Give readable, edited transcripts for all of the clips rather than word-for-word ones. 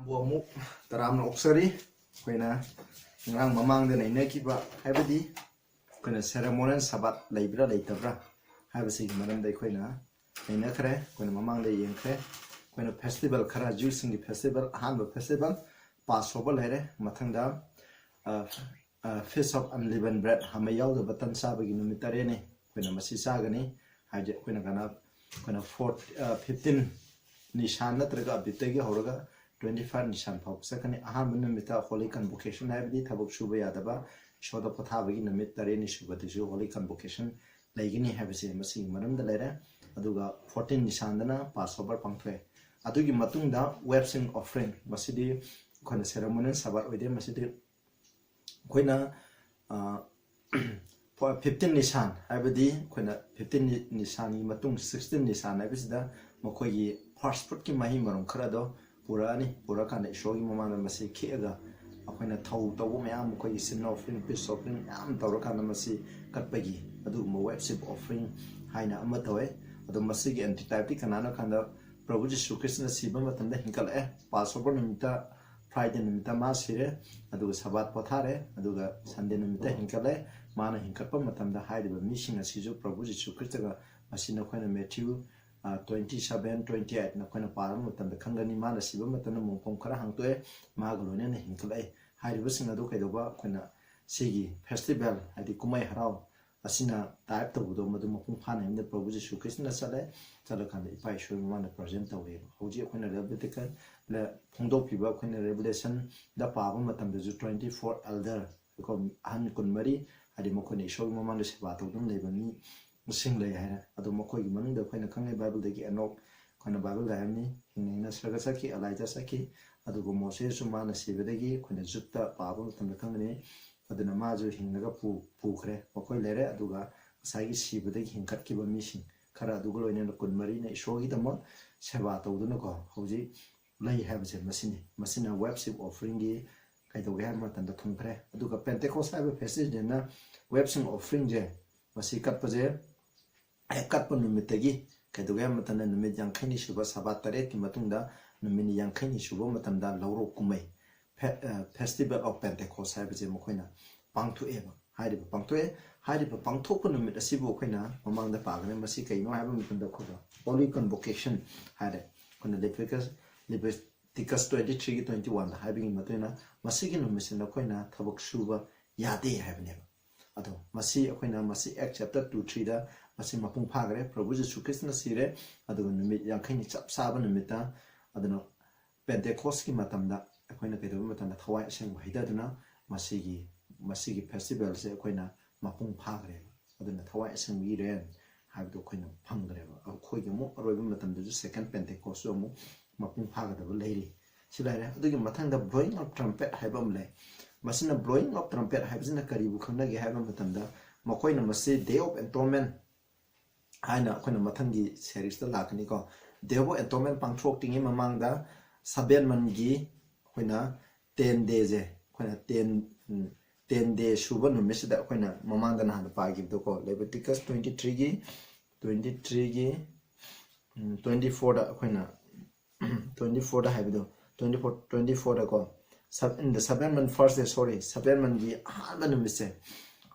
Buamuk taram oksari koina ngang mamang de nei nekiba haibadi koina ceremonial sabat leibra leitabra haibasi manam dei koina nei nakhre koina mamang de yengkhre koina festival khara jusing festival hanba festival Passover lere mathangda feast of unleavened bread hamayaw de batan sabagi numitare ne koina masi sagani haje koina kana koina 15 nishan natraga abitegi horaga 25 nishan phau sakani aham numita holy convocation habdi thabuk shuba yadaba shoda Pothaba gi numit tare ni shuba tisu holy convocation laigini habse masi manamda lere aduga 14 nishan dana Passover pangthwe adugi matungda websing offering masidi koina ceremonial sabat oide masidi koina 15 nishan habdi koina 15 nishan gi matung 16 nishan habsida mokogi first fruit ki mahi marum kharado pura kana shogi mamana masi khega akoina thau tawu mayam ko isin offering peace offering am tawra kana masi katpagi adu mo worship offering haina amma tawe adu masi gi anti type kana na khanda Prabhu Jisu Krishna siba matanda hinkal Passover nimita Friday nimita ma sire adu sabat pothare adu Sunday nimita hinkale mana hinkapa matanda haide missing asiju Prabhu Jisu Krishna ga masina koina Matthew 27-28 na koina param mutam khangani mana siba matana mongpom khara hangtoe magloine na hinkale hairiba singa do kaidoba koina sigi festival hadi kumai harau asina type to do madu mopung phana inda Prabhu Jisu Krishna sale chala khanda ipai shoi mana present tawe hoji koina revelation la phungdo piba koina revelation da paaba matam de 24 elder ko han kun mari hadi mokoni shoi mamang seba to dum lebani sing lay hai adu mokoi gi manung da koina khangai bible de gi anok koina bible da ni hingna sarga saki alaija saki adu go moses su mana sibede gi koina jutta pabu tam khangani aduna ma ju hingnaga pu khre mokoi lere adu ga sai gi sibede gi hingkat ki ba missing khara adu go loine kun mari na isho gi damo seba to duna ko hoji lay have je masina worship offering gi kai to ga ma tan da thung khre adu ga pentecost have festival de na worship offering je masi kat paje kat pa numitagi kaiduga matana numit yangkhaini suba sabat tare ki matungda numini yangkhaini suba matamda lauro kumai festival of Pentecost haibje mokoina pangthu eba hairiba pangthu ko numit asibu koina mamangda pagane masi kaino haiba mitunda khoba holy convocation haire kona Leviticus 23-21 haibingi matuna masi gi numisina koina thabuk suba yade haibne ado masi koina masi Act chapter 2-3 da masi mapung phagre Prabhu Jisu Krishna sire adu numit yangkhaini chap saba numita aduna Pentecost ki matamda akoina kaido matanda thawai aseng haidaduna masigi festival se akoina mapung phagre aduna thawai aseng wi ren habdo akoina phangre akoi gi mo aroiba matamda ju second Pentecost mu mapung phagada leiri silaire adugi mathangda blowing of trumpet haibam le masina blowing of trumpet haibjina karibu khanagi haibam matamda makoina masi day of atonement haina koina mathangi series ta lakani ko day of atonement pangthok tingi mamangda saben mangi koina 10 days e koina 10 days shuba numisida koina mamangda na handa pagi do ko Leviticus 23 gi 24 da koina 24 da haibido 24 da ko in the 7 month first day 7 month gi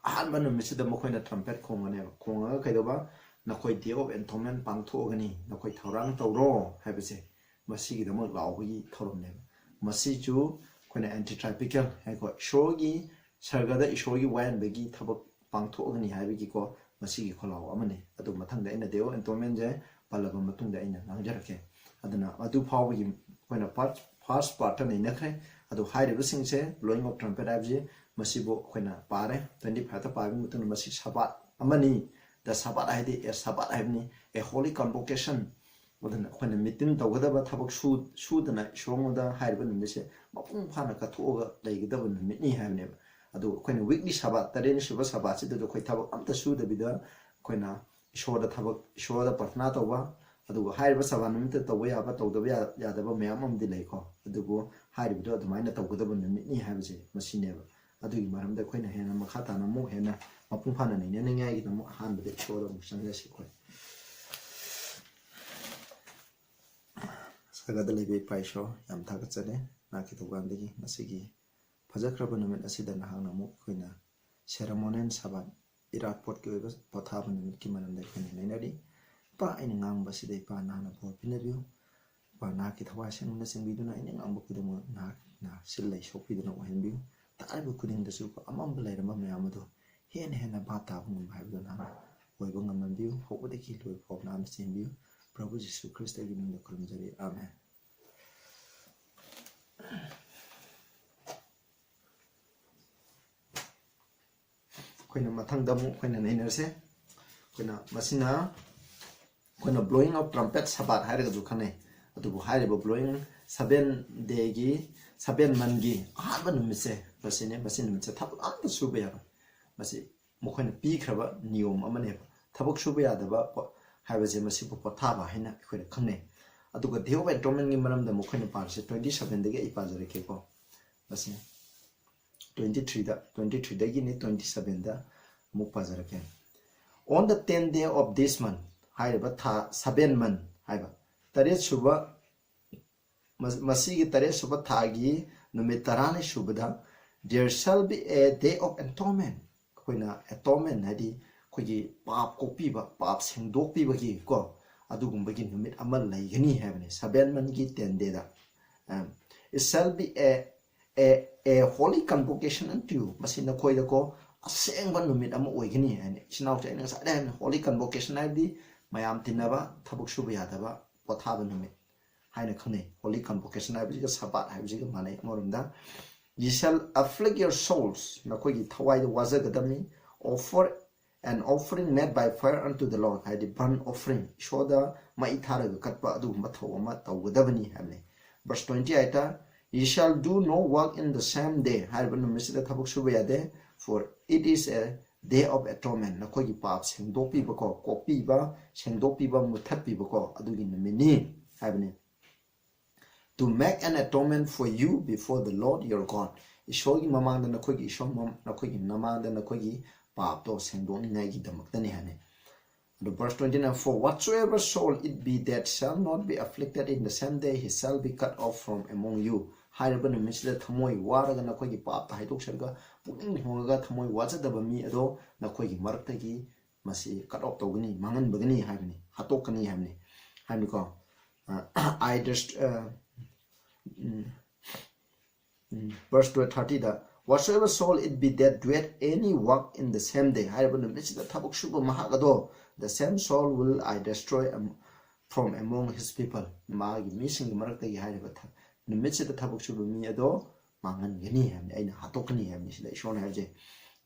ahanba numisida mokoina trumpet khongane khonga kaidoba nakoi day of atonement pangthogani nakoi thorang tawro haibase masigi damo lawgi thoromne masi ju koina anti tropical haiko shogi sargada ishogi wayan begi thabak pangthogani haibigi ko masigi kholaw amane adu mathangda ina day of atonement je palaba matungda ina nangjarake aduna adu phawgi koina first part ni nakhe adu hairibu singse blowing of trumpet abje masibo koina pare 25 ta pabi mutun masi sabat amani the sabat haidi sabat haibni a holy convocation wadana koina meeting tawgada thabak su dana shongda hairibu nimise mapung phana ka thoga leigidaba nimini haibne adu koina weekly sabat taren shiba sabat si do koi thabak amta su da bida koina ishoda thabak ishoda partna tawba adu hairibu sabat nimite tawba yaba tawdaba yadaba mayam amdi leiko adugo hairibu adumaina tawgada nimini haibje masineba adugi maramda koina hena makhata na mo hena mapung phana ni ne ngai gi mo han de shoda mo sangla si ko saga de lebe pai sho yam tha ka chane ki to gan degi masigi fajakraba numit asida na hangna mu khoina ceremonial Sabbath Iratpot ki oiba Pothaba numit ki manam dai khani nainari pa aini ngang basidai pa na na bo pinabiu pa na ki thawai sing na sing biduna aini ngang bu kudu na sillai shopi duna wahin biu ta bu kuding da su pa amam balai rama mayam do hen na ba ta bu mai bu na oiba ngam biu hobode ki loi pop na am sin biu Prabhu Jesus Christ agi nang kurum jari amen khoina mathang damu khoina nainarse khoina masina khoina blowing of trumpet Sabbath hairaga du khane adubu hairiba blowing 7 day gi 7 man gi ahaba numise basine basin numise thabuk amta suba ya basi mokhoina pi khraba niyom amane thabuk suba ya daba haibase masi Pothaba haina khoina khane aduga dewa atonement gi maram da mokhoina parse 27 dagi ai pajare ke ko basi 23 dagi ni 27 da muk pajare ke on the 10th day of this month haiba tha 7 month haiba tare suba masigi tare suba thagi numit tarani subada there shall be a day of atonement koina atonement hadi khogi pap kopi ba pap sengdok pi ba gi ko adugum ba gi numit amal lai gani habne 7 month gi 10 day da it shall be a holy convocation unto you masina khoi da ko asengba numit ama oigani ane sinau te ina sa da holy convocation hadi mayam tinaba thabuk suba yadaba Pothaba numit haina khane holy convocation hadi ga Sabbath hadi ga manai morumda you shall afflict your souls na khoi gi thawai da waza gadami offer an offering made by fire unto the Lord hadi burnt offering shoda mai thara ga katpa adu mathaw ama tawgadabani hamne verse 28 you shall do no work in the same day hadi numisida thabuk suba yade for it is a day of atonement na khoi gi pap sengdopi ba ko kopi ba sengdopi ba muthapi ba ko adugi numini habne to make an atonement for you before the Lord your God ishogi mamang na khoi gi ishom na khoi gi namang na khoi gi pap to sengdoni ngai gi damak tani hane the verse 29 for whatsoever soul it be that shall not be afflicted in the same day he shall be cut off from among you hairaba numisida thamoi waraga na khoi gi pap ta haidok sarga puning honga thamoi wajadaba mi ado na khoi gi marakta gi masi cut off togani mangan bagani haibni hatokani haibni haibni ko I just verse 30 da whatsoever soul it be that doeth any work in the same day hairaba numisida thabuk shuba mahagado the same soul will I destroy from among his people magi missing marakta gi hairaba numisida thabuk shuba mi ado mangan gani hamni aina hatokani hamni sida ishon haje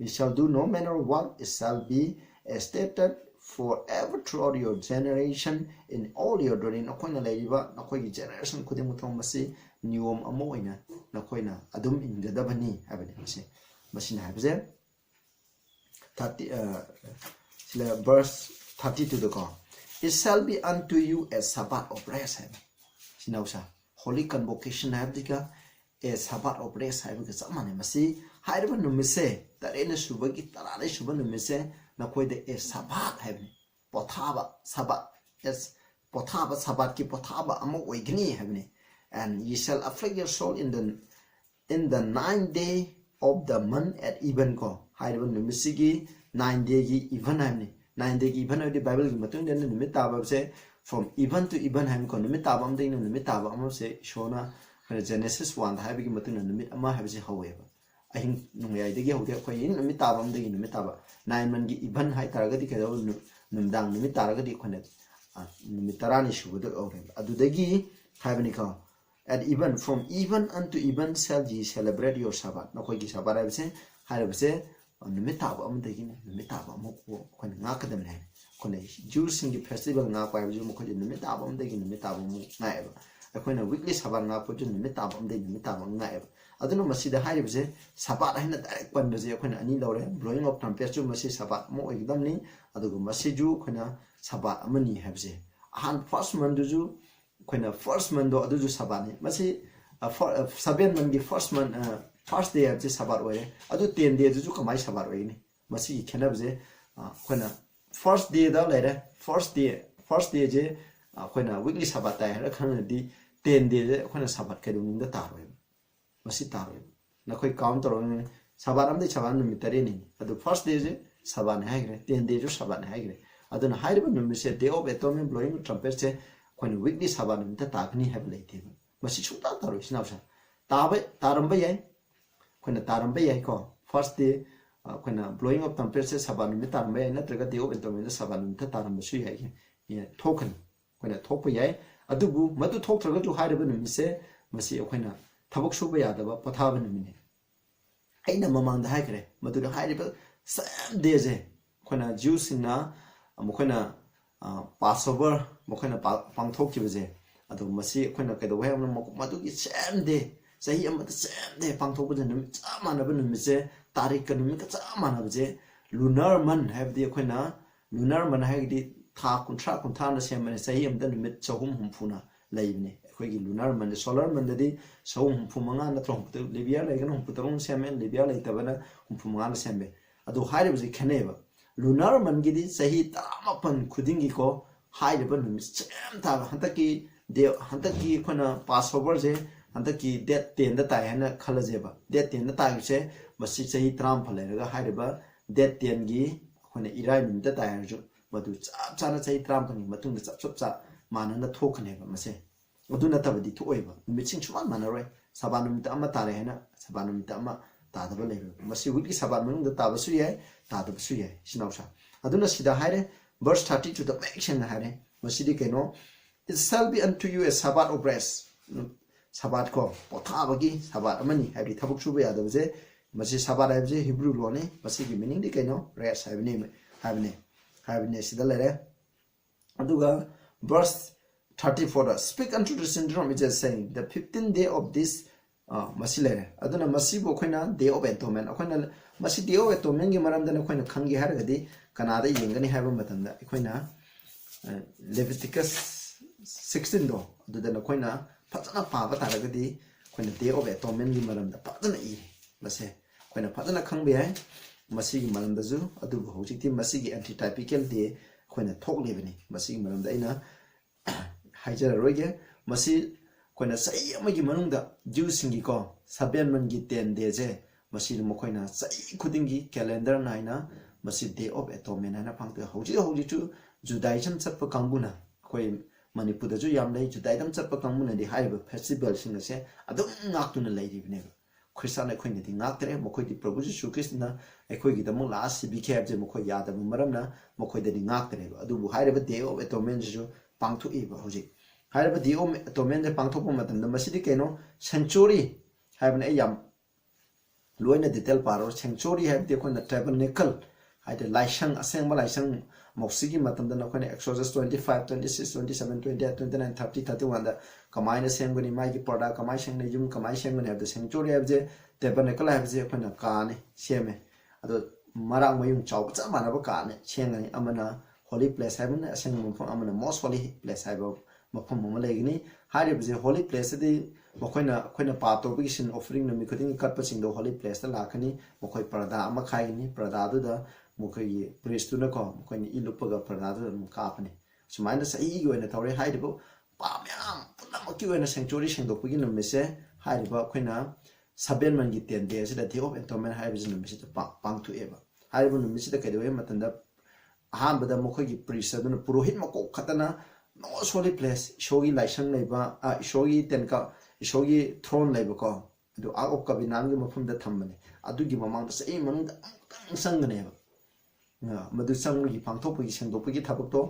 we shall do no manner of work it shall be established forever throughout your generation in all your dwelling akoina leiba akoigi generation khuding muthong masi niyom amo oina nakoina adum ingadabani habani masi masina habje 30 sila verse 30 to the go it shall be unto you a Sabbath of rest sinausa holy convocation habdika a Sabbath of rest haibga samane masi hairba numise tarena subagi tarane suba numise nakoida a Sabbath haibni Pothaba Sabbath yes Pothaba Sabbath ki Pothaba amo oigni haibni and ye shall afflict your soul in the 9th day of the month at even ko hairba numisigi 9 day gi even haibni 9 day gi even of the Bible gi matung den numit taba se from even to even haim ko numit taba am ding numit taba am se shona Genesis 1 haibgi matung numit ama haibse haweba ahin nungyai degi hode khoi numit taba am degi numit taba 9 man gi even hai taragadi kedo numdang numit taragadi khone numit tarani shubuda ore adudagi haibni ko at even from even unto even shall ye celebrate your Sabbath na khoi gi Sabbath haibse numit taba am degi numit taba mo khone ngakadam ne khone Jews singi festival nga pa ju mo khoi numit taba am degi numit taba mo ngaiba akoina weekly Sabbath nga ko ju numit taba am degi numit taba ngaiba aduna masida haibse Sabbath haina direct panbaje akoina ani lawre blowing of trumpet ju masi Sabbath mo oigdamni adugu masi ju khona Sabbath amani haibse ahan first month ju khona first month do adu ju Sabbath ni masi 7 month gi first month first day of Sabbath oire adu 10 day ju kamai Sabbath oine masi khenabje khona first day da lere first day je khona weekly Sabbath ta hara khana di 10 day je khona Sabbath kedum da taroi masi taro na koi count taro ne saban amde saban numitare ni adu first day je saban haigre 10 day jo saban haigre aduna hairiba numise day of atonement blowing trumpet se koi weekly saban numita takni have leite masi chuta taro sinawsa tabe taramba yai koi taramba yai ko first day koi blowing of trumpet se saban numita taramba yai na traga day of atonement saban numita taramba su yai ye token koi thokpa yai adubu madu thok traga jo hairiba numise masi koi tabuk suba yadaba pothaba numine aina mamangda haikre madu hairiba same day je koi juice na mokoina Passover mokoina pangthokkiba je adu masi koina kedo he madu ki same day sahi amata same day pangthokba je numi chamana ba numi je tarik ka numi ka chamana ba je lunar month have the koina lunar month ha di tha kuntra na semane sahi amda numi chahum humphuna laibne khoigi lunar month solar month di chahum humphumanga na trong putu libya laigana humputarung semen libya laitabana humphumanga na sembe adu haire ba je kheneba lunar mangidi sahi tamapan khudingi ko hairiba numi sem ta hantaki de hantaki khona Passover je hantaki date 10 da tai hana khalajeba date 10 da tai se masi sahi tram phalairaga hairiba date 10 gi khona irai numi da tai arju madu chap chana sahi tram phani matung da chap chap manana thokhneba mase aduna tabadi thoiba Numitsing chuman manaroi saban numi ta ama tare hana saban numi ta ama tadaba leru masi wiki saban manung da tabasu yai tadabasu yai sinawsa aduna sida haire verse 32 the action haire masidi keno it shall be unto you a Sabbath of rest Sabbath ko Pothaba gi Sabbath amani habi thabuk suba yadabe je masi Sabbath habi je Hebrew lo ne masi gi meaning di keno rest habine sida lere aduga verse 34 speak unto the syndrome is saying the 15th day of this masi lere aduna masi bo khoina day of atonement khoina masi day of atonement gi maram dana khoina khangi haragadi kanada yengani haba matanda khoina Leviticus 16 do aduna khoina phajana paba taragadi khoina day of atonement gi maram da phajana I mase khoina phajana khangbe hai masi gi maram da ju adu hojikti masi gi antitypical day khoina thok lebani masi gi maram da ina haijara roige masi koina sai amagi manungda juicingi ko saben mangi 10 day je masi mokoina sai khudingi calendar naina masi day of atonement na phangte hoji chu judaism chappa kanguna koi manipur da ju yam lei judaism chappa kanguna di haiba festival singa se adum ngaktuna leiribne christian khoini di ngaktre mokoi di prabhu jisu krishna ekhoi gi damu last bkf je mokoi yada maramna mokoi di ngaktre adu bu haiba day of atonement ju pangthu iba hoji haiba day of atonement je pangthu po matam da masidi keno sanctuary haiba ne yam loina detail paro sanctuary haiba de khona tabernacle haide laisang aseng ba laisang moksigi matam da khona Exodus 25 26 27 28 29 30 31 da kamaina sengani mai gi pada kamai seng ne yum kamai seng ne haiba sanctuary haiba je tabernacle haiba je khona ka ne seme ado marang mayung chau cha mana ba ka ne sengani amana holy place haven aseng mafam amana most holy place haiba mafam mo legini haire bje holy place di mokoina pato bisin offering no mi khuding kat paching do holy place ta lakhani mokoi parda ama khaini parda du da mokoi priest na ko mokoi ilupaga parda du ka apani sumaina sai gi oina thore haire bo pa myam puna maki oina sanctuary sing do pagi no mise haire ba khoina saben man gi 10 days da theo atonement haire bje no mise pang tu eba haire bo no mise da kaido matanda ahan bada mokoi priest aduna purohit mako khatana no holy place shogi laisang leiba shogi tenka shogi throne leiba ko adu agop ka binang gi mafum da thambane adu gi mamang da sei manung da sangne ba madu sang gi pangthok gi sengdok gi thabak to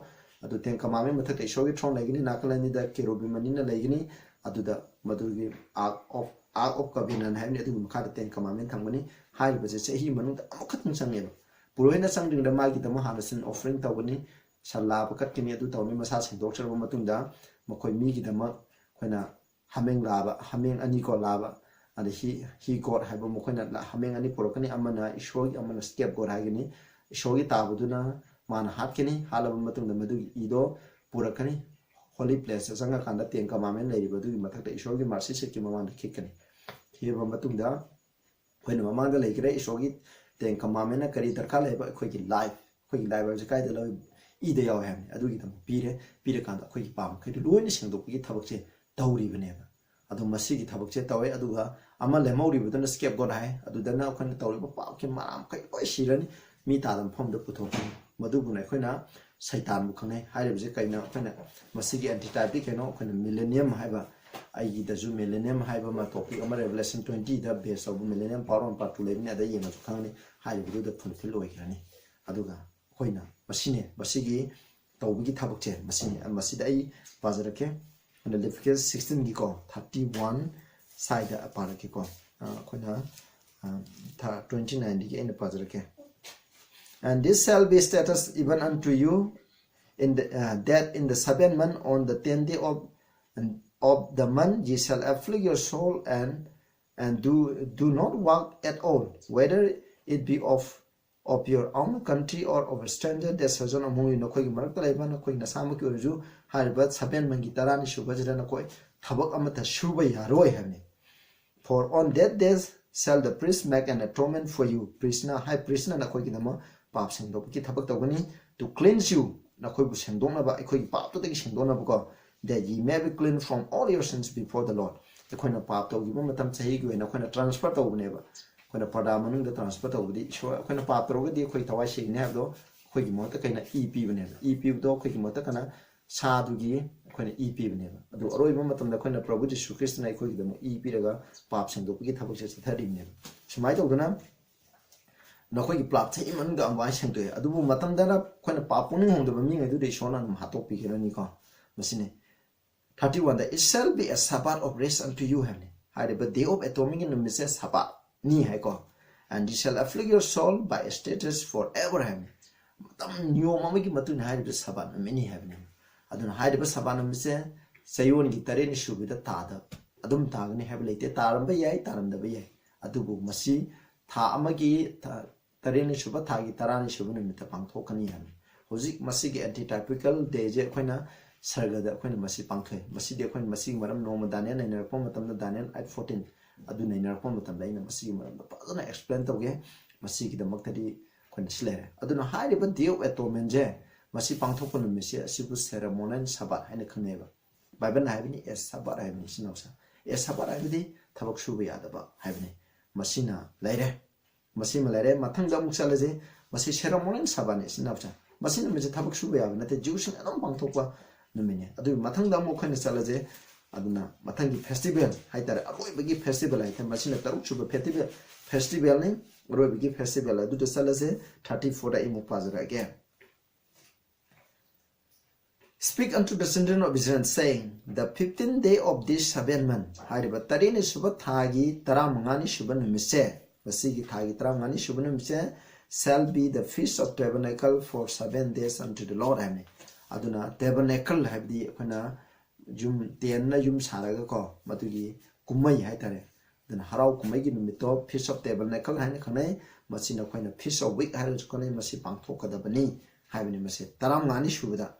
adu ten kamame mathak shogi throne leigini nakalani da kerobi manina leigini adu da madu gi agop ka binan haini adu makha da ten kamame thangani hail ba je sei manung da amakhat sangne ba purohina sangding da magi da mahanasin offering tawani sala bakat kini adu tawni masa sengdok charba matungda makoi mi gi dama khoina hameng laba hameng ani ko laba ani hi god haiba mokoina hameng ani porokani amana ishogi amana step god haigini ishogi tabuduna mana hatkini halaba matungda madu ido purakani holy place sanga kanda ten kamamen leiriba du mathakta ishogi marsi sekki mamanda khikani hiba matungda khoina mamanda leikire ishogi ten kamamena kari darkha leiba khoigi life je kai de lo ida yaw ham adu gi tam pire kanda khoigi pam khai loini sengdok gi thabak che tawri bane adu masi gi thabak che tawe adu ga ama lemori budana scapegoat hai adudana khona tawriba pa ke maram kai loi sirani mi tadam phom da puthok madu bunai khoina saitan bu khangai haire je kaina khoina masigi antitype keno khoina millennium haiba ai da ju millennium haiba ma topic ama revelation 20 da base of millennium power on part 2 lebini ada yenga ju khangni haire bu da fulfill oi khani aduga khoina masine masigi tawbigi thabak che masine masida ai bazarake and the Leviticus 16 gi ko 31 side apara ke ko khoina 29 gi in bazarake. And this shall be status even unto you in the, that in the 7th month on the 10th day of the month ye shall afflict your soul and do not work at all, whether it be of your own country or of a stranger that sojourn among you. Nakoi marakta laiba nakoi nasama ki orju hariba 7 mangi tarani shuba jira nakoi thabak amata shuba yaroi havni. For on that days shall the priest make an atonement for you. Priest na high priest na nakoi ki nama pap sengdok ki thabak tawani to cleanse you nakoi bu sengdok na ba ikoi pap to tagi sengdok na ba that ye may be clean from all your sins before the Lord. Nakoi na pap to gi ba matam chahi gi nakoi na transfer to ne ba koi na pada manung da transfer to di so koi na pap to gi koi tawai shi ne have do koi gi mota kai na ep bane ep do koi gi mota kana sa du gi koi na ep bane ba adu aroi ba matam da koi na Prabhu Jesu Christ na koi gi da ep raga pap sengdok gi thabak se thari ne sumai to gana nakoi plap thai man ga amwai sengto adu bu matam da na koi na papung hong da mi ngai du de shona nam hatok pi kirani ko masine 31 that it shall be a Sabbath of rest unto you heavenly hide but day of atonement in the Mrs. Sabbath ni hai ko and you shall afflict your soul by a status forever heavenly matam nyo mama gi matun hide the Sabbath many heavenly adun hide the Sabbath mise sayon gi tare ni shubida tada adum tagni have late taram ba yai taram da ba yai adu bu masi tha amagi tare ni shuba thagi tarani shubun mita pangthokani han hozik masi gi antitypical day je khoina sarga da khoina masi pangthoi masi de khoina masi maram no madane na ner pom matam da Daniel 8:14 adu na ner pom matam laina masi maram da pazana explain tawge masi gi da maktadi khoina slere adu na hai riba dio atonement je masi pangthokon mesi asibu ceremonial Sabbath haina khaneba Bible na haibini es Sabbath haibini sinausa es Sabbath haibidi thabak shuba yadaba haibini masina laire masi malare mathang da muksalaje masi ceremonial Sabbath ne sinausa masina meje thabak shuba yabna te Jewish adom pangthokwa numine adu mathang da mo khane salaje aduna mathang gi festival haitare aroi bagi festival haita masina taruk shuba festival ne aroi bagi festival adu to salaje 34 da imu pazara again. Speak unto the children of Israel, saying, the 15th day of this 7th month, hariba tarini shuba thagi taramangani shuba numise, masigi thagi taramangani shuba numise, shall be the feast of tabernacle for 7 days unto the Lord. Amen. Aduna tabernacle habdi khana jum ten na jum saraga ko matugi kumai haitare then harau kumai gi numito feast of tabernacle haina khanai masina khoina feast of week haru khanai masi pangthokada bani haibani masi taram ngani shubada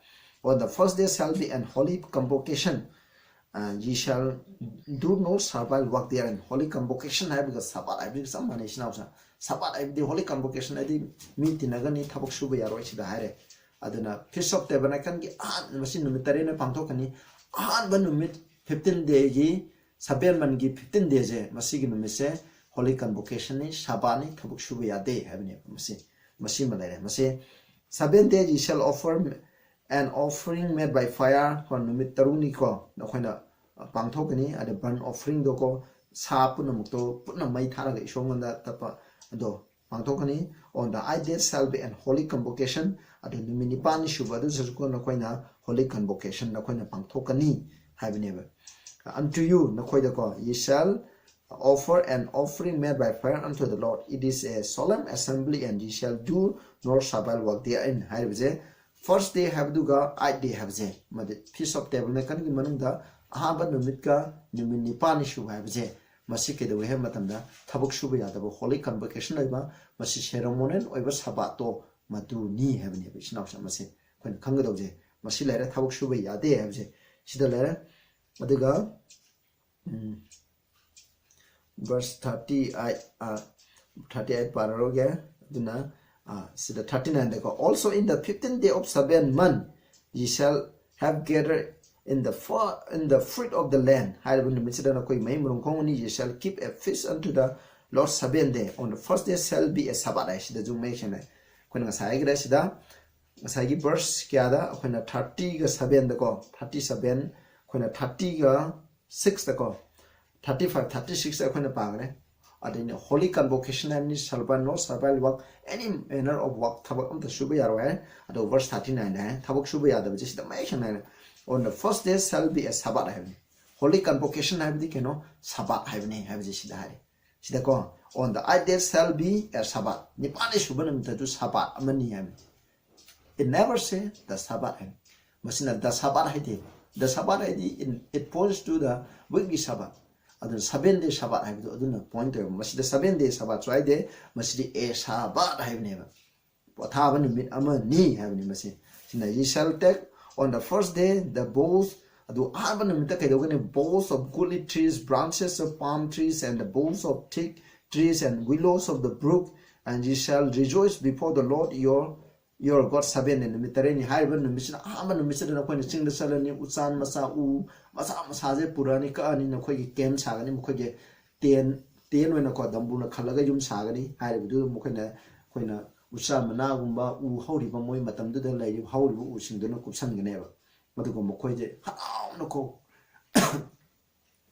on the first day shall be an holy convocation and ye shall do no servile work there. And holy convocation hai because Sabbath hai because some manation ousa Sabbath hai the holy convocation adi meet nagani thabak shuba yaroi sida haire aduna feast of tabernacle gi masi numit tare na pangthokani ban numit 15 day gi 7 man gi 15 day je masi gi numit se holy convocation ni Sabbath ni thabak shuba yade habne masi malare masi 7 days ye shall offer an offering made by fire for numit taruni ko nakhona pangthokani ade burn offering do ko sa punamuk to punna mai tharaga isonganda tapa do pangthokani on the 8th day shall be an holy convocation ade numini pani shubadu ko nakhona holy convocation nakhona pangthokani haibneba unto you nakhoida ko ye shall offer an offering made by fire unto the Lord. It is a solemn assembly and ye shall do no Sabbath work therein. Haibje first day have duga 8th day have je made feast of tabernacle gi manungda ahaba numit ka numini pani shuba have je masi ke do he matamda thabuk shuba yadabo holy convocation laiba masi ceremonial oiba sabato madu ni have ne bisnaw samase kon khanga do je masi lere thabuk shuba yade have je sida lere aduga verse 38 pararoge duna sida 39 also in the 15th day of 7th month ye shall have gathered in the fruit of the land. Haibu numitida na koi mai murung kongani you shall keep a feast unto the Lord 7 day. On the first day shall be a Sabbath. I the zoom mention it. When I say that, I verse kiada when 30 ga 7 the ko 37 when 30 ga 6 the ko 35 36 when the pagre. Adin holy convocation and salban no sabal work any manner of work tabak on the shubaya at verse 39 tabak shubaya the just the mention on the first day shall be a Sabbath heaven. Holy convocation have the keno Sabbath heaven have the shidai. Sidako on the 8th day shall be a Sabbath. Nipani shubanam to Sabbath amani heaven. It never say the Sabbath heaven. Masina the Sabbath hide. The Sabbath hide it points to the weekly Sabbath. Adun 7 day Sabbath have the aduna point to must the 7 day Sabbath right there must the a Sabbath have never. Pothaba numit amani have ni masi. You shall take on the first day the boughs adu arba numita kaidogani boughs of goodly trees, branches of palm trees, and the boughs of thick trees and willows of the brook, and ye shall rejoice before the Lord your God. 7 and numitareni harba numisina arba numisina na koi sing the salani utsan masa u masa je purani ka ani na koi kem sagani mukoi ten wena ko dambu na khalaga yum sagani harba du mukoi na usa mana gumba u horiba moi matam du da lai horiba u sing du na kupsan gane ba madu mukoi je hao na ko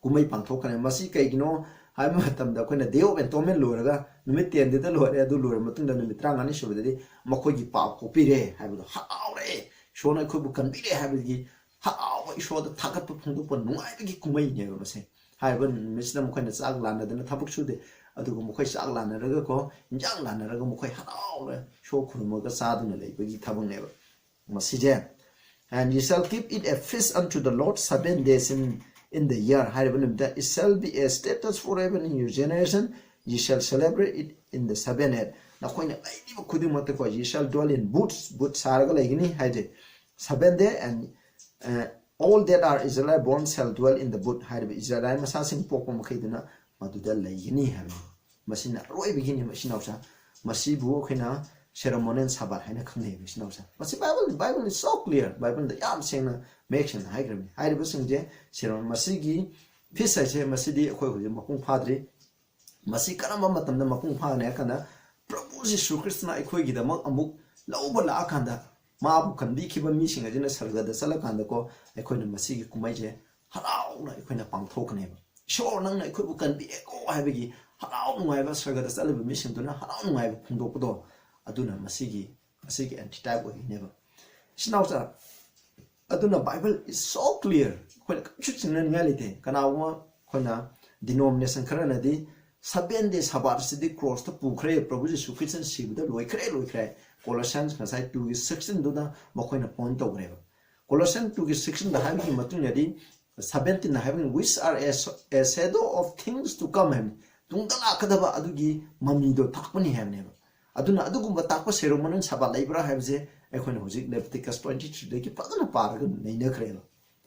kumai pangthok kan masi kai gino hai matam da koi na deo ben tomen loraga numit 10 de da lore adu lore matung da numit 3 ani shubade mukoi gi pa ko pire hai bu hao re shona ko bu kan pire hai bu gi hao isho da thagat pu phungdu pa nuai gi kumai ne ba mase hai ban misna mukoi na chak lan da na thapuk chu de adugo mukoi chak lan na ga ko injang lan na ga mukoi hao re sho khurmo ga sa du na lei gi thabung ne ba masi je. And you shall keep it a feast unto the Lord 7 days in the year. That it shall be a status forever in your generation. You shall celebrate it in the 7th. Now, you shall dwell in booths. Booths are like 7 day, and all that are Israel born shall dwell in the booth. Israel Masasin Pokon Makiduna, Madudal Yini have Masina Roy beginning Mashinausa, Masibu Kena. Ceremonial Sabbath hai na khangne bi snow sa masi Bible is so clear. Bible the yam seng mention hai grami hai bu sing je ceremony masi gi phisa che masi di khoi hu mapung phadri masi karama matam da mapung pha ne kana Prabhu Jesu Krishna khoi gi da mak amuk lauba la khanda ma bu kan bi khiba mi singa jena sarga da sala khanda ko khoi na masi gi kumai je harau na khoi na pang thok ne ba sho nang na khoi bu kan bi ko hai bi gi harau ngai ba sarga da sala bi mi sing to na harau ngai ba phung do ko aduna masigi anti-type wa never. Snausa aduna Bible is so clear. When chuchin reality kanawa kona denomination karana di 7 days Sabbath di cross to pukre Prabhu Jesu Christ sib da loi kre Colossians kasai 2:16 do da makoina point to greba. Colossians 2:16 da having matung yadi 17 having which are a shadow of things to come hem tungdala kadaba adugi mami do takpani hem never. Aduna adugumba takpa ceremonial Sabbath labor habse ekhona hojik Leviticus 23 de ki padana paraga neina khreba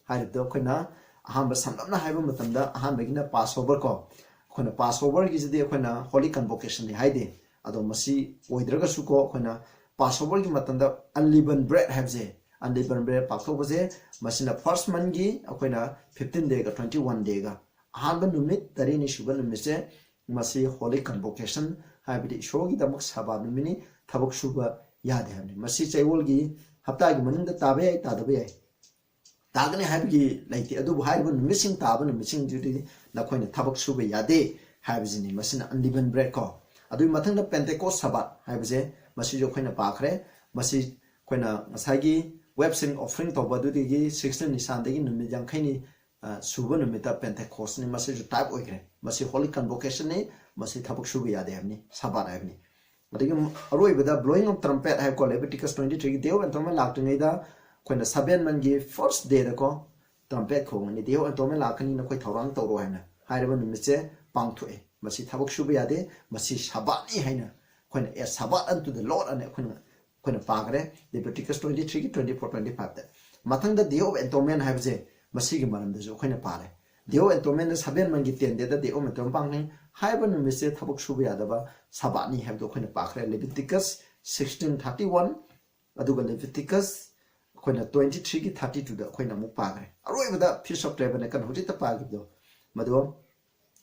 hai do khona ahamba samlamna haiba matamda ahamba gina Passover ko khona Passover gi jide khona holy convocation ni haide ado masi oidraga su ko khona Passover gi matamda unleavened bread habse unleavened bread pakso base masina first month gi khona 15 day ga 21 day ga ahamba numit tari ni shuba numit se masi holy convocation Habidi shogi the Mux Habab Mini, Tabuk Suba Yadham, Masi Chayolgi, Haptag Manin the Tabe, Tadabe. Dagani Habigi, like the Adu Hibon missing Taban, missing duty, Lacoin Tabuk Suba Yade, Habs in Masina unleavened bread call. Adu Matanga Pentecost Sabat, Habse, Masijo Quena Bakre, Masi Quena Masagi, Websing offering to Badudi, 16 Nisandagi, Numijankani, Suban Meta Pentecost, and Masijo type Oigre, Masi Holy Convocation. Masi Tabuk Shubi Yadamni, Sabbath Avni. But again, Aroi with the blowing of trumpet have called Leviticus 23 Deo and Toman Latunida, when the Sabian man gave first day the call, trumpet call, and the Deo and Toman Lakani in a quite around to Rohana. Hireman Mr. Pangtue, Masi Tabuk Shubi Yade, Masi Shabbat Hina, when a Sabbath unto the Lord and when a Pagre, Leviticus 23, 24, 25. Matang the Deo and Toman have say, Masigiman the Zokina Pare. Deo and Toman the Sabian man get the Deo and Tompang. Haiban Mr. Tabuk Shubiadaba, Sabani have the Queen Pakre, Leviticus 16:31, Aduga Leviticus ꯑꯩꯈꯣꯏꯅ 23 ꯒꯤ 32 ꯗ ꯑꯩꯈꯣꯏꯅ ꯑꯃꯨꯛ ꯄꯥꯈ꯭ꯔꯦ ꯑꯔꯣꯏꯕꯗ fees of ꯇꯦꯕꯔꯅꯦꯀꯜ ꯍꯧꯖꯤꯛꯇ ꯄꯥꯈꯤꯕꯗꯣ ꯃꯗꯨ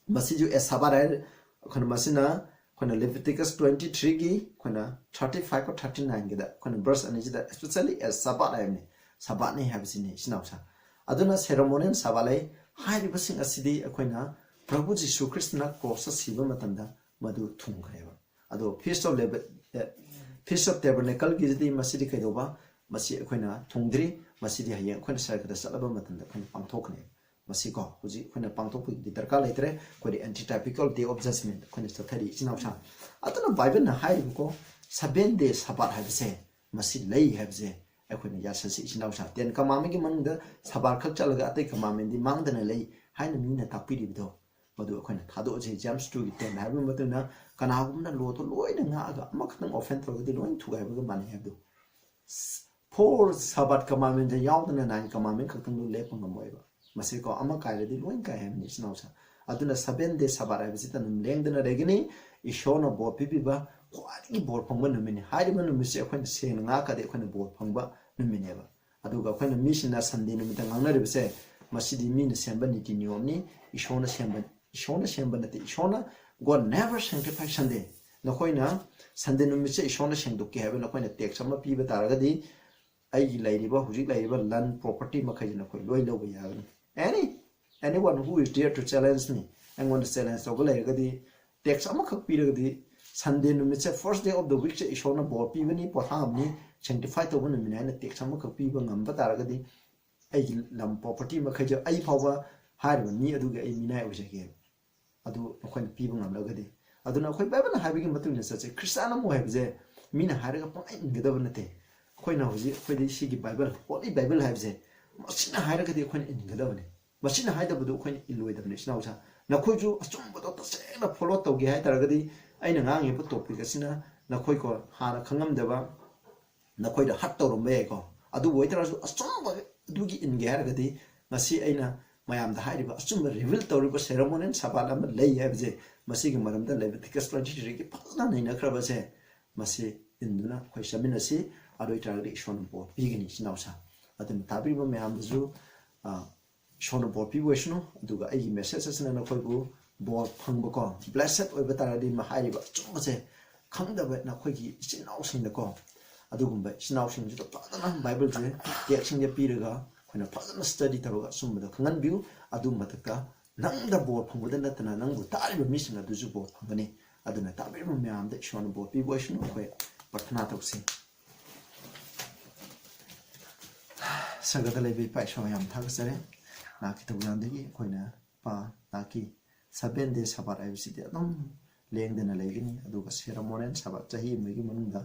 ꯃꯁꯤꯁꯨ ꯁꯥꯕꯥꯠ ꯍꯥꯏ ꯑꯩꯈꯣꯏꯅ ꯃꯁꯤꯅ ꯑꯩꯈꯣꯏꯅ ꯂꯦꯚꯤꯇꯤꯀꯁ 23 ꯒꯤ ꯑꯩꯈꯣꯏꯅ 35 ꯀ 39 ꯒꯤꯗ ꯑꯩꯈꯣꯏꯅ ꯕꯔꯁ ꯑꯅꯤꯁꯤꯗ ꯁ꯭ꯄꯦꯁꯤꯌꯦꯜꯂꯤ ꯁꯥꯕꯥꯠ ꯍꯥꯏꯕꯅꯤ ꯁꯥꯕꯥꯠꯅꯤ ꯍꯥꯏꯕꯁꯤꯅꯤ ꯏꯆꯤꯟꯅꯥꯎꯁꯥ ꯑꯗꯨꯅ ꯁꯦꯔꯦꯃꯣꯅꯤꯌꯦꯜ ꯁꯥꯕꯥꯠ ꯂꯩ ꯍꯥꯏꯔꯤꯕꯁꯤꯡ ꯑꯁꯤꯗꯤ ꯑꯩꯈꯣꯏꯅ ꯄ꯭ꯔꯚꯨ ꯖꯤꯁꯨ ꯈ꯭ꯔꯤꯁꯇꯅ ꯀ꯭ꯔꯣꯁꯇ ꯁꯤꯕ ꯃꯇꯝꯗ ꯃꯗꯨ ꯊꯨꯡꯈ꯭ꯔꯦꯕ ꯑꯗꯣ ꯐꯤꯁ ꯑꯣꯐ ꯇꯦꯕꯔꯅꯦꯀꯜꯒꯤꯗꯤ ꯃꯁꯤꯗꯤ ꯀꯩꯗꯧꯕ ꯃꯁꯤ ꯑꯩꯈꯣꯏꯅ ꯊꯨꯡꯗ꯭ꯔꯤ ꯃꯁꯤꯗꯤ ꯍꯌꯦꯡ ꯑꯩꯈꯣꯏꯅ ꯁꯔꯒꯗ ꯆꯠꯂꯕ ꯃꯇꯝꯗ ꯑꯩꯈꯣꯏꯅ ꯄꯥꯡꯊꯣꯛꯀꯅꯤ ꯃꯁꯤꯀꯣ ꯍꯧꯖꯤꯛ ꯑꯩꯈꯣꯏꯅ ꯄꯥꯡꯊꯣꯛꯄꯒꯤꯗꯤ ꯗꯔꯀꯥꯔ ꯂꯩꯇ꯭ꯔꯦ ꯑꯩꯈꯣꯏꯗꯤ ꯑꯦꯟꯇꯤꯇꯥꯏꯄꯤꯀꯦꯜ ꯗꯦ ꯑꯣꯐ ꯖꯁꯃꯦꯟ ꯑꯩꯈꯣꯏꯅ ꯆꯠꯊꯔꯤ ꯏꯆꯤꯟꯅꯥꯎꯁꯥ ꯑꯗꯨꯅ ꯕꯥꯏꯕꯜꯅ ꯍꯥꯏꯔꯤꯕꯀꯣ 7 ꯗꯦ ꯁꯥꯕꯥꯠ ꯍꯥꯏꯕꯁꯦ ꯃꯁꯤ ꯂꯩ ꯍꯥꯏꯕꯁꯦ ꯑꯩꯈꯣꯏꯅ ꯌꯥꯁꯟꯁꯤ ꯏꯆꯤꯟꯅꯥꯎꯁꯥ 10 ꯀꯃꯥꯟꯃꯦꯟꯒꯤ ꯃꯅꯨꯡꯗ ꯁꯥꯕꯥꯠ ꯈꯛ ꯆꯠꯂꯒ ꯑꯇꯩ ꯀꯃꯥꯟꯃꯦꯟꯗꯤ ꯃꯥꯡꯗꯅ ꯂꯩ ꯍꯥꯏꯅ ꯃꯤꯅ ꯇꯥꯛꯄꯤꯔꯤꯕꯗꯣ ꯃꯗꯨ ꯑꯩꯈꯣꯏꯅ ꯊꯥꯗꯣꯛꯑꯁꯤ ꯖꯦꯝꯁ 2 ꯒꯤ 10 ꯍꯥꯏꯕ ꯃꯇꯨꯡꯗ ꯀꯅꯥꯒꯨꯝꯕꯅ ꯂꯣꯗꯣ ꯂꯣꯏꯅ ꯉꯥꯛꯑꯒ ꯑꯃꯈꯛꯇꯪ ꯑꯣꯐꯦꯟ ꯇꯧꯔꯒꯗꯤ ꯂꯣꯏꯅ ꯊꯨꯒꯥꯏꯕꯒ ꯃꯥꯟꯅꯩ ꯍꯥꯏꯕꯗꯣ 4 ꯁꯥꯕꯥꯠ ꯀꯃꯥꯟꯃꯦꯟꯗ ꯌꯥꯎꯗꯅ 9 ꯀꯃꯥꯟꯃꯦꯟ ꯈꯛꯇꯪ ꯂꯦꯞꯄ ꯉꯝꯃꯣꯏꯕ ꯃꯁꯤꯀꯣ ꯑꯃ ꯀꯥꯏꯔꯗꯤ ꯂꯣꯏꯅ ꯀꯥꯏ ꯍꯥꯏꯕꯅꯤ ꯏꯆꯤꯟꯅꯥꯎꯁꯥ ꯑꯗꯨꯅ 7 ꯗꯦ ꯁꯥꯕꯥꯠ ꯍꯥꯏꯕꯁꯤꯗ ꯑꯗꯨꯝ ꯂꯦꯡꯗꯅ ꯂꯩꯒꯅꯤ ꯏꯁꯣꯔꯅ ꯕꯣꯔ ꯄꯤꯕꯤꯕ ꯈ꯭ꯋꯥꯏꯗꯒꯤ ꯕꯣꯔ ꯐꯪꯕ ꯅꯨꯃꯤꯠꯅꯤ ꯍꯥꯏꯔꯤꯕ ꯅꯨꯃꯤꯠꯁꯦ ꯑꯩꯈꯣꯏꯅ ꯁꯦꯡꯅ ꯉꯥꯛꯀꯗꯤ ꯑꯩꯈꯣꯏꯅ ꯕꯣꯔ ꯐꯪꯕ ꯅꯨꯃꯤꯠꯅꯦꯕ ꯑꯗꯨꯒ ꯑꯩꯈꯣꯏꯅ ꯃꯤꯁꯤꯡꯅ ꯁꯟꯗꯦ ꯅꯨꯃꯤꯠꯇ ꯉꯥꯡꯅꯔꯤꯕꯁꯦ ꯃꯁꯤꯗꯤ ꯃꯤꯅ ꯁꯦꯝꯕ ꯅꯤꯇꯤ ꯅꯤꯌꯣꯝꯅꯤ ꯏꯁꯣꯔꯅ ꯁꯦꯝꯕ ꯅꯠꯇꯦ ꯏꯁꯣꯔꯅ God never sanctify Sunday नखोइना संडे नुमित से ईश्वर ने सेंदुकी है नखोइना टैक्स अमा पीबा तारगदी ꯑꯩꯒꯤ ꯂꯩꯔꯤꯕ ꯍꯧꯖꯤꯛ ꯂꯩꯔꯤꯕ ꯂꯟ ꯄ꯭ꯔꯣꯄꯔꯇꯤ ꯃꯈꯩ ꯅꯈꯣꯏ ꯂꯣꯏ ꯂꯧꯕ ꯌꯥꯒꯅꯤ anyone who is dare to challenge me ꯑꯩꯉꯣꯟꯗ ꯆꯦꯂꯦꯟꯖ ꯇꯧꯕ ꯂꯩꯔꯒꯗꯤ ꯇꯦꯛꯁ ꯑꯃꯈꯛ ꯄꯤꯔꯒꯗꯤ ꯁꯟꯗꯦ ꯅꯨꯃꯤꯠꯁꯦ ꯐꯥꯔꯁ ꯗꯦ ꯑꯣꯐ ꯗ ꯋꯤꯛꯁꯦ ꯏꯁꯣꯔꯅ ꯕꯣꯔ ꯄꯤꯕꯅꯤ ꯄꯣꯊꯥꯕꯅꯤ ꯁꯦꯡꯇꯤꯐꯥꯏ ꯇꯧꯕ ꯅꯨꯃꯤꯠ ꯍꯥꯏꯅ ꯇꯦꯛꯁ ꯑꯃꯈꯛ ꯄꯤꯕ ꯉꯝꯕ ꯇꯥꯔꯒꯗꯤ ꯑꯩꯒꯤ ꯂꯝ ꯄ꯭ꯔꯣꯄꯔꯇꯤ ꯃꯈꯩꯁꯦ ꯑꯩ ꯐꯥꯎꯕ ꯍꯥꯏꯔꯤꯕ ꯃꯤ ꯑꯗꯨꯒꯤ ꯑꯩ ꯃꯤꯅꯥꯏ ꯑꯣꯏꯖꯒꯦ ꯑꯗꯨ ꯑꯩꯈꯣꯏꯅ ꯄꯤꯕ ꯉꯝꯂꯒꯗꯤ ꯑꯗꯨꯅ ꯑꯩꯈꯣꯏ ꯕꯥꯏꯕꯜꯅ ꯍꯥꯏꯕꯒꯤ ꯃꯇꯨꯡ ꯏꯟꯅ ꯆꯠꯁꯦ ꯈ꯭ꯔꯤꯁꯇꯥꯟ ꯑꯃ ꯍꯥꯏꯕꯁꯦ ꯃꯤꯅ ꯍꯥꯏꯔꯒ ꯄꯪꯏ ꯏꯟꯒꯗꯕ ꯅꯠꯇꯦ ꯑꯩꯈꯣꯏꯅ ꯍꯧꯖꯤꯛ ꯑꯩꯈꯣꯏꯗꯤ ꯁꯤꯒꯤ ꯕꯥꯏꯕꯜ ꯍꯣꯂꯤ ꯕꯥꯏꯕꯜ ꯍꯥꯏꯕꯁꯦ ꯃꯁꯤꯅ ꯍꯥꯏꯔꯒꯗꯤ ꯑꯩꯈꯣꯏꯅ ꯏꯟꯒꯗꯕꯅꯤ ꯃꯁꯤꯅ ꯍꯥꯏꯗꯕꯗꯨ ꯑꯩꯈꯣꯏꯅ ꯏꯜꯂꯣꯏꯗꯕꯅꯤ ꯏꯆꯤꯟꯅꯥꯎꯁꯥ ꯅꯈꯣꯏꯁꯨ ꯑꯆꯨꯝꯕꯗꯣ ꯇꯁꯦꯡꯅ ꯐꯣꯂꯣ ꯇꯧꯒꯦ ꯍꯥꯏꯇꯥꯔꯒꯗꯤ ꯑꯩꯅ ꯉꯥꯡꯉꯤꯕ ꯇꯣꯄꯤꯛ ꯑꯁꯤꯅ ꯅꯈꯣꯏꯀꯣ ꯍꯥꯟꯅ ꯈꯪꯉꯝꯗꯕ ꯅꯈꯣꯏꯗ ꯍꯠ ꯇꯧꯔꯝꯕ ꯌꯥꯏꯀꯣ ꯑꯗꯨꯕꯨ ꯑꯣꯏꯇꯥꯔꯁꯨ ꯑꯆꯨꯝꯕ ꯑꯗꯨꯒꯤ ꯏꯟꯒꯦ ꯍꯥꯏꯔꯒꯗꯤ ꯉꯁꯤ ꯑꯩꯅ ꯃꯌꯥꯝꯗ ꯍꯥꯏꯔꯤꯕ ꯑꯆꯨꯝꯕ ꯔꯤꯚꯤꯜ ꯇꯧꯔꯤꯕ ꯁꯦꯔꯦꯃꯣꯅꯤꯌꯦꯜ ꯁꯥꯕꯥꯠ ꯑꯃ ꯂꯩ ꯍꯥꯏꯕꯁꯦ ꯃꯁꯤꯒꯤ ꯃꯔꯝꯗ ꯂꯦꯚꯤꯇꯤꯀꯁ 23ꯒꯤ ꯐꯖꯅ ꯅꯩꯅꯈ꯭ꯔꯕꯁꯦ ꯃꯁꯤ ꯏꯟꯗꯨꯅ ꯑꯩꯈꯣꯏ ꯆꯠꯃꯤꯟꯅꯁꯤ ꯑꯗꯨ ꯑꯣꯏꯇꯥꯔꯒꯗꯤ ꯏꯁꯣꯔꯅ ꯕꯣꯔ ꯄꯤꯒꯅꯤ ꯏꯆꯤꯟꯅꯥꯎꯁꯥ ꯑꯗꯨꯅ ꯇꯥꯕꯤꯔꯤꯕ ꯃꯌꯥꯝꯗꯁꯨ ꯏꯁꯣꯔꯅ ꯕꯣꯔ ꯄꯤꯕ ꯑꯣꯏꯁꯅꯨ ꯑꯗꯨꯒ ꯑꯩꯒꯤ ꯃꯦꯁꯦꯖ ꯑꯁꯤꯅ ꯅꯈꯣꯏꯕꯨ ꯕꯣꯔ ꯐꯪꯕꯀꯣ ꯕ꯭ꯂꯦꯁꯦꯠ ꯑꯣꯏꯕ ꯇꯥꯔꯒꯗꯤ ꯍꯥꯏꯔꯤꯕ ꯑꯆꯨꯝꯕꯁꯦ ꯈꯪꯗꯕ ꯅꯈꯣꯏꯒꯤ ꯏꯆꯤꯟꯅꯥꯎꯁꯤꯡꯗꯀꯣ ꯑꯗꯨꯒꯨꯝꯕ ꯏꯆꯤꯟꯅꯥꯎꯁꯤꯡꯁꯤꯗ ꯐꯖꯅ ꯕꯥꯏꯕꯜꯁꯦ ꯇꯦꯛꯁꯁꯤꯡꯁꯦ ꯄꯤꯔꯒ ꯑꯩꯈꯣꯏꯅ ꯐꯖꯅ ꯁ꯭ꯇꯗꯤ ꯇꯧꯔꯒ ꯑꯆꯨꯝꯕꯗ ꯈꯪꯍꯟꯕꯤꯌꯨ ꯑꯗꯨ ꯃꯊꯛꯇ ꯅꯪꯗ ꯕꯣꯔ ꯐꯪꯕꯗ ꯅꯠꯇꯅ ꯅꯪꯕꯨ ꯇꯥꯔꯤꯕ ꯃꯤꯁꯤꯡ ꯑꯗꯨꯁꯨ ꯕꯣꯔ ꯐꯪꯒꯅꯤ ꯑꯗꯨꯅ ꯇꯥꯕꯤꯔꯤꯕ ꯃꯌꯥꯝꯗ ꯏꯁꯣꯔꯅ ꯕꯣꯔ ꯄꯤꯕ ꯑꯣꯏꯁꯅꯨ ꯑꯩꯈꯣꯏ ꯄ꯭ꯔꯊꯅꯥ ꯇꯧꯁꯤ ꯁꯔꯒꯗ ꯂꯩꯕ ꯏꯄꯥ ꯏꯁꯣꯔ ꯌꯥꯝ ꯊꯥꯒꯠꯆꯔꯦ ꯂꯥꯛꯈꯤ ꯇꯧꯕꯗꯒꯤ ꯑꯩꯈꯣꯏꯅ ꯂꯥꯛꯈꯤ 7 ꯗꯦ ꯁꯥꯕꯥꯠ ꯍꯥꯏꯕꯁꯤꯗꯤ ꯑꯗꯨꯝ ꯂꯦꯡꯗꯅ ꯂꯩꯒꯅꯤ ꯑꯗꯨꯒ ꯁꯦꯔꯦꯃꯣꯅꯤꯌꯦꯜ ꯁꯥꯕꯥꯠ ꯆꯍꯤ ꯑꯃꯒꯤ ꯃꯅꯨꯡꯗ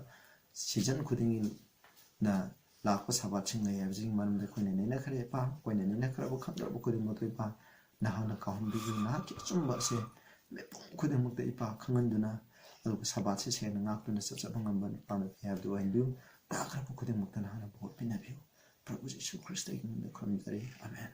ꯁꯤꯖꯟ ꯈꯨꯗꯤꯡꯒꯤꯅ ꯂꯥꯛꯄ ꯁꯥꯕꯥꯠꯁꯤꯡ ꯂꯩ ꯍꯥꯏꯕꯁꯤꯒꯤ ꯃꯔꯝꯗ ꯑꯩꯈꯣꯏꯅ ꯅꯩꯅꯈ꯭ꯔꯦ ꯏꯄꯥ ꯑꯩꯈꯣꯏꯅ ꯅꯩꯅꯈ꯭ꯔꯕ ꯈꯪꯗ꯭ꯔꯕ ꯈꯨꯗꯤꯡꯃꯛꯇ ꯏꯄꯥ ꯅꯍꯥꯛꯅ ꯀꯥꯎꯍꯟꯕꯤꯌꯨ ꯅꯍꯥꯛꯀꯤ ꯑꯆꯨꯝꯕ ꯑꯁꯦ ꯃꯤꯄꯨꯝ ꯈꯨꯗꯤꯡꯃꯛꯇ ꯏꯄꯥ ꯈꯪꯍꯟꯗꯨꯅ ꯑꯗꯨꯒ ꯁꯥꯕꯥꯠꯁꯦ ꯁꯦꯡꯅ ꯉꯥꯛꯇꯨꯅ ꯆꯠꯆꯕ ꯉꯝꯕ ꯅꯨꯄꯥ ꯅꯨꯄꯤ ꯍꯥꯏꯕꯗꯨ ꯑꯣꯏꯍꯟꯕꯤꯌꯨ ꯇꯥꯈ꯭ꯔꯕ ꯈꯨꯗꯤꯡꯃꯛꯇ ꯅꯍꯥꯛꯅ ꯚꯣꯠ ꯄꯤꯅꯕꯤꯌꯨ ꯄ꯭ꯔꯚꯨ ꯌꯤꯁꯨ ꯈ꯭ꯔꯤꯁꯇꯒꯤ ꯃꯃꯤꯡꯗ ꯈꯨꯔꯨꯝꯖꯔꯤ ꯑꯃꯦꯟ